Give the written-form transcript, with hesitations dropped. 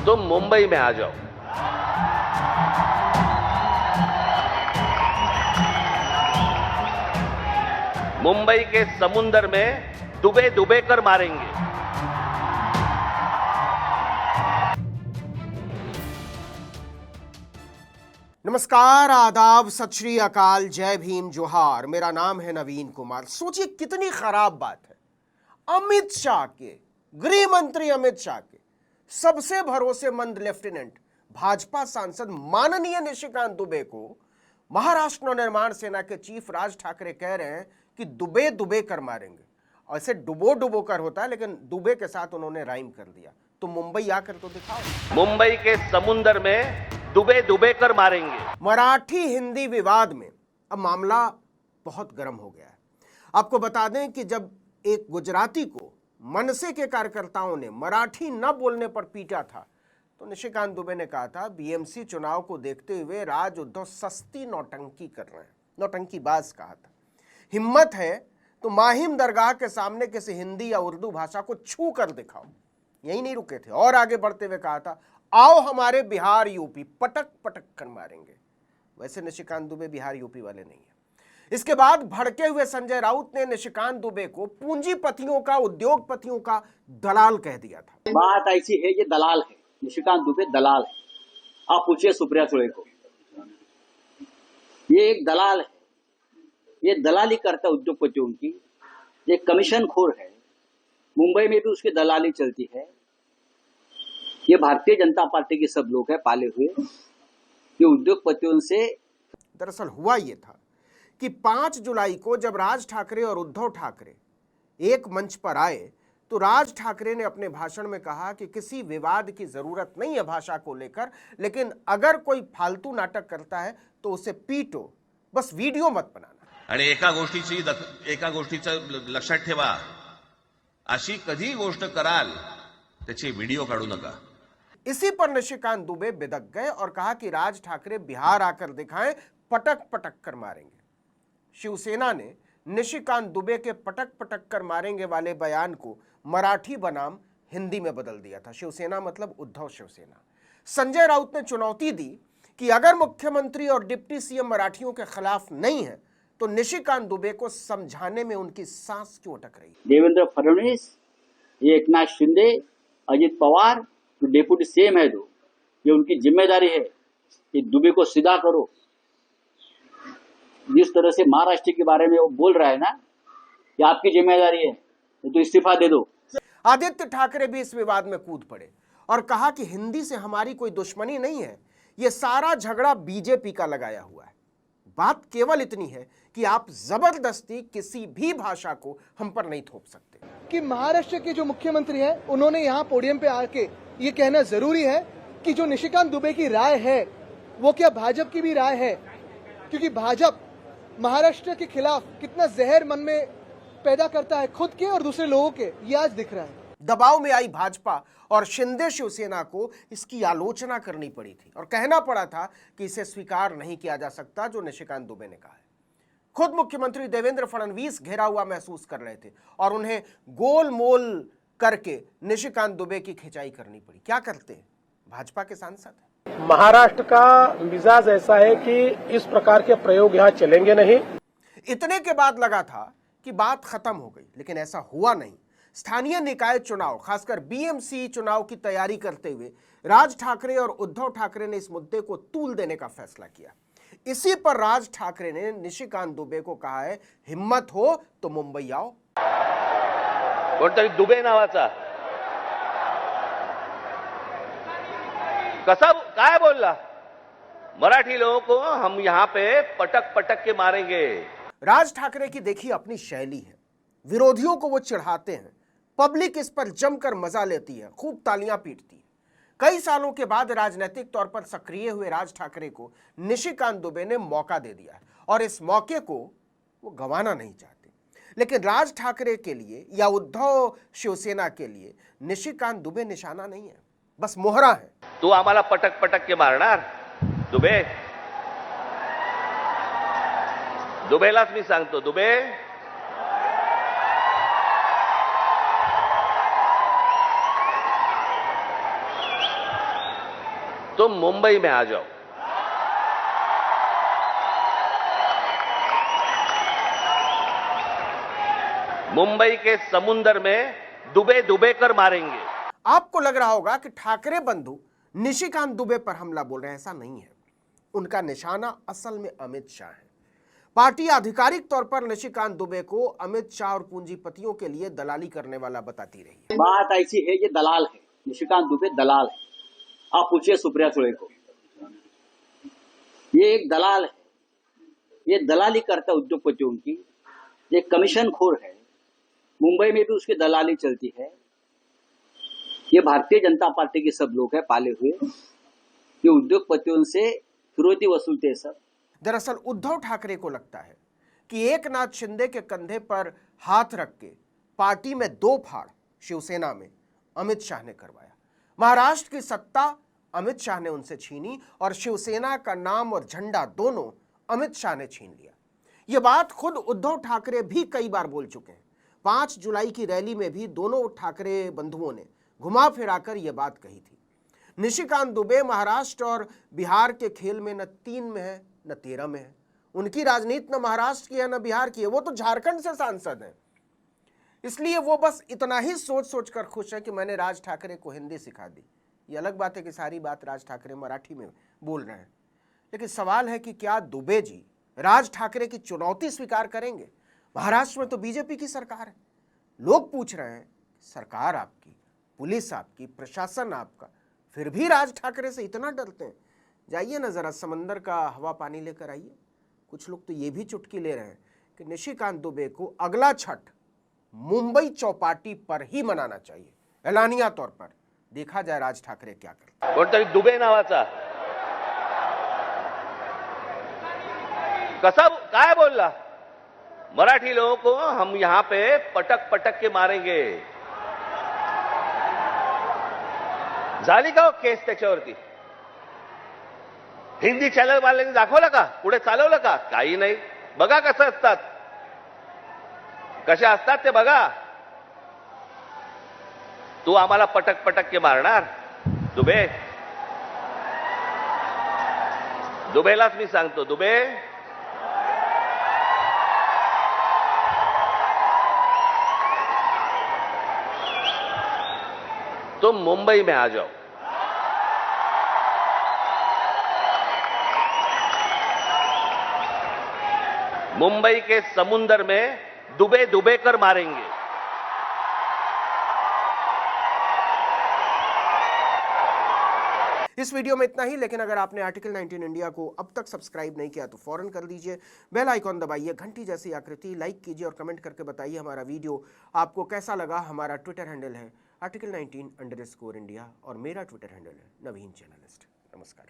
तुम मुंबई में आ जाओ। मुंबई के समुंदर में डूबे डूबे कर मारेंगे। नमस्कार, आदाब, सत श्री अकाल, जय भीम, जोहार। मेरा नाम है नवीन कुमार। सोचिए कितनी खराब बात है। अमित शाह के, गृह मंत्री अमित शाह के सबसे भरोसेमंद लेफ्टिनेंट, भाजपा सांसद माननीय निशिकांत दुबे को महाराष्ट्र नवनिर्माण सेना के चीफ राज ठाकरे कह रहे हैं कि दुबे दुबे कर मारेंगे। ऐसे डुबो डुबो कर होता है, लेकिन दुबे के साथ उन्होंने राइम कर दिया। तो मुंबई आकर तो दिखाओ। मुंबई के समुंदर में डूबे डूबे कर मारेंगे। मराठी हिंदी विवाद में अब मामला बहुत गर्म हो गया है। आपको बता दें कि जब एक गुजराती को मनसे के कार्यकर्ताओं ने मराठी न बोलने पर पीटा था, तो निशिकांत दुबे ने कहा था बीएमसी चुनाव को देखते हुए राज उद्धव सस्ती नौटंकी कर रहे हैं। नौटंकीबाज कहा था। हिम्मत है तो माहिम दरगाह के सामने किसी हिंदी या उर्दू भाषा को छू कर दिखाओ। यही नहीं रुके थे और आगे बढ़ते हुए कहा था आओ हमारे बिहार यूपी, पटक पटक कर मारेंगे। वैसे निशिकांत दुबे बिहार यूपी वाले नहीं है। इसके बाद भड़के हुए संजय राउत ने निशिकांत दुबे को पूंजीपतियों का, उद्योगपतियों का दलाल कह दिया था। बात ऐसी है, ये दलाल है, निशिकांत दुबे दलाल है। आप पूछिए सुप्रिया सुळे को, ये एक दलाल है, ये दलाली करता उद्योगपतियों की, ये कमीशन खोर है। मुंबई में भी उसकी दलाली चलती है। ये भारतीय जनता पार्टी के सब लोग हैं पाले हुए, ये उद्योगपतियों से। दरअसल हुआ ये था कि 5 जुलाई को जब राज ठाकरे और उद्धव ठाकरे एक मंच पर आए, तो राज ठाकरे ने अपने भाषण में कहा कि किसी विवाद की जरूरत नहीं है भाषा को लेकर, लेकिन अगर कोई फालतू नाटक करता है तो उसे पीटो, बस वीडियो मत बनाना। आणि एका गोष्टीचं लक्षात ठेवा, अशी कधी गोष्ट कराल त्याची व्हिडिओ काढू नका। इसी पर निशिकांत दुबे बिदक गए और कहा कि राज ठाकरे बिहार आकर दिखाएं, पटक पटक कर मारेंगे। शिवसेना ने निशिकांत दुबे के पटक पटक कर मारेंगे वाले बयान को मराठी बनाम हिंदी में बदल दिया था। शिवसेना मतलब उद्धव शिवसेना। संजय राउत ने चुनौती दी कि अगर मुख्यमंत्री और डिप्टी सीएम मराठियों के खिलाफ नहीं है तो निशिकांत दुबे को समझाने में उनकी सांस क्यों अटक रही। देवेंद्र फडणवीस, एकनाथ शिंदे, अजित पवार डेप्यूटी सीएम है, जो ये उनकी जिम्मेदारी है कि दुबे को सीधा करो। जिस तरह से महाराष्ट्र के बारे में वो बोल रहा है ना, ये आपकी जिम्मेदारी है, तो इस्तीफा दे दो। आदित्य ठाकरे भी इस विवाद में कूद पड़े और कहा कि हिंदी से हमारी कोई दुश्मनी नहीं है, ये सारा झगड़ा बीजेपी का लगाया हुआ है। बात केवल इतनी है कि आप जबरदस्ती किसी भी भाषा को हम पर नहीं थोप सकते। कि महाराष्ट्र के जो मुख्यमंत्री हैं, उन्होंने यहाँ पोडियम पे आके ये कहना जरूरी है कि जो निशिकांत दुबे की राय है वो क्या भाजपा की भी राय है, क्योंकि भाजपा महाराष्ट्र के खिलाफ कितना जहर मन में पैदा करता है, खुद के और दूसरे लोगों के, ये आज दिख रहा है। दबाव में आई भाजपा और शिंदे शिवसेना को इसकी आलोचना करनी पड़ी थी और कहना पड़ा था कि इसे स्वीकार नहीं किया जा सकता जो निशिकांत दुबे ने कहा है। खुद मुख्यमंत्री देवेंद्र फडणवीस घिरा हुआ महसूस कर रहे थे और उन्हें गोल मोल करके निशिकांत दुबे की खिंचाई करनी पड़ी। क्या करते हैं भाजपा के सांसद। महाराष्ट्र का मिजाज ऐसा है कि इस प्रकार के प्रयोग यहाँ चलेंगे नहीं। इतने के बाद लगा था कि बात खत्म हो गई, लेकिन ऐसा हुआ नहीं। स्थानीय निकाय चुनाव, खासकर बीएमसी चुनाव की तैयारी करते हुए राज ठाकरे और उद्धव ठाकरे ने इस मुद्दे को तूल देने का फैसला किया। इसी पर राज ठाकरे ने निशिकांत दुबे को कहा है हिम्मत हो तो मुंबई आओ। कोणतरी दुबे नावाचा कसा काय बोलला, मराठी लोगों को हम यहां पे पटक पटक के मारेंगे। राज ठाकरे की देखिए अपनी शैली है, विरोधियों को वो चिढ़ाते हैं, पब्लिक इस पर जमकर मजा लेती है, खूब तालियां पीटती है। कई सालों के बाद राजनीतिक तौर पर सक्रिय हुए राज ठाकरे को निशिकांत दुबे ने मौका दे दिया है और इस मौके को वो गंवाना नहीं चाहते। लेकिन राज ठाकरे के लिए या उद्धव शिवसेना के लिए निशिकांत दुबे निशाना नहीं है, बस मोहरा है। तू आम्हाला पटक पटक के मारणार दुबे? दुबेलाच मी सांगतो, दुबे तुम मुंबई में आ जाओ। मुंबई के समुंदर में डूबे डूबे कर मारेंगे। आपको लग रहा होगा कि ठाकरे बंधु निशिकांत दुबे पर हमला बोल रहे हैं, ऐसा नहीं है। उनका निशाना असल में अमित शाह है। पार्टी आधिकारिक तौर पर निशिकांत दुबे को अमित शाह और पूंजीपतियों के लिए दलाली करने वाला बताती रही है। बात ऐसी है, ये दलाल है, निशिकांत दुबे दलाल है। आप पूछिए सुप्रिया सुळे को, ये एक दलाल है, ये दलाली करता है उद्योगपतियों की, ये कमीशन खोर है। मुंबई में भी उसकी दलाली चलती है। ये भारतीय जनता पार्टी के सब लोग हैं पाले हुए, ये उद्योगपतियों से फिरौती वसूलते हैं सब। दरअसल उद्धव ठाकरे को लगता है कि एकनाथ शिंदे के कंधे पर हाथ रख के पार्टी में दो फाड़ शिवसेना में अमित शाह ने करवाया। महाराष्ट्र की सत्ता अमित शाह ने उनसे छीनी और शिवसेना का नाम और झंडा दोनों अमित शाह ने छीन लिया। यह बात खुद उद्धव ठाकरे भी कई बार बोल चुके हैं। 5 जुलाई की रैली में भी दोनों ठाकरे बंधुओं ने घुमा फिराकर यह बात कही थी। निशिकांत दुबे महाराष्ट्र और बिहार के खेल में न 3 में है न 13 में है। उनकी राजनीति न महाराष्ट्र की है न बिहार की है, वो तो झारखंड से सांसद हैं। इसलिए वो बस इतना ही सोच सोच कर खुश है कि मैंने राज ठाकरे को हिंदी सिखा दी। ये अलग बात है कि सारी बात राज ठाकरे मराठी में बोल रहे हैं, लेकिन सवाल है कि क्या दुबे जी राज ठाकरे की चुनौती स्वीकार करेंगे? महाराष्ट्र में तो बीजेपी की सरकार है। लोग पूछ रहे हैं, सरकार आपकी, पुलिस आपकी, प्रशासन आपका, फिर भी राज ठाकरे से इतना डरते हैं? जाइए ना जरा समंदर का हवा पानी लेकर आइए। कुछ लोग तो ये भी चुटकी ले रहे हैं कि निशिकांत दुबे को अगला छठ मुंबई चौपाटी पर ही मनाना चाहिए, ऐलानिया तौर पर। देखा जाए राज ठाकरे क्या करते। कोणतरी दुबे नावाचा कसा काय बोलला, मराठी लोगों को हम यहां पे पटक पटक के मारेंगे। झाली का केस त्याच्यावरती? हिंदी चॅनल वाल्यांनी दाखवलं का? पुढे चालवलं का? काही नाही। बघा कसं असतात, कशा असतात ते बघा। तू आम्हाला पटक पटक के मारणार दुबे? दुबेलाच मी सांगतो, दुबे तुम मुंबई में आ जाओ। मुंबई के समुंदर में डूबे डूबे कर मारेंगे। इस वीडियो में इतना ही, लेकिन अगर आपने आर्टिकल 19 इंडिया को अब तक सब्सक्राइब नहीं किया तो फौरन कर दीजिए। बेल आइकॉन दबाइए, घंटी जैसी आकृति, लाइक कीजिए और कमेंट करके बताइए हमारा वीडियो आपको कैसा लगा। हमारा ट्विटर हैंडल है article19_India और मेरा ट्विटर हैंडल है नवीन जर्नलिस्ट। नमस्कार।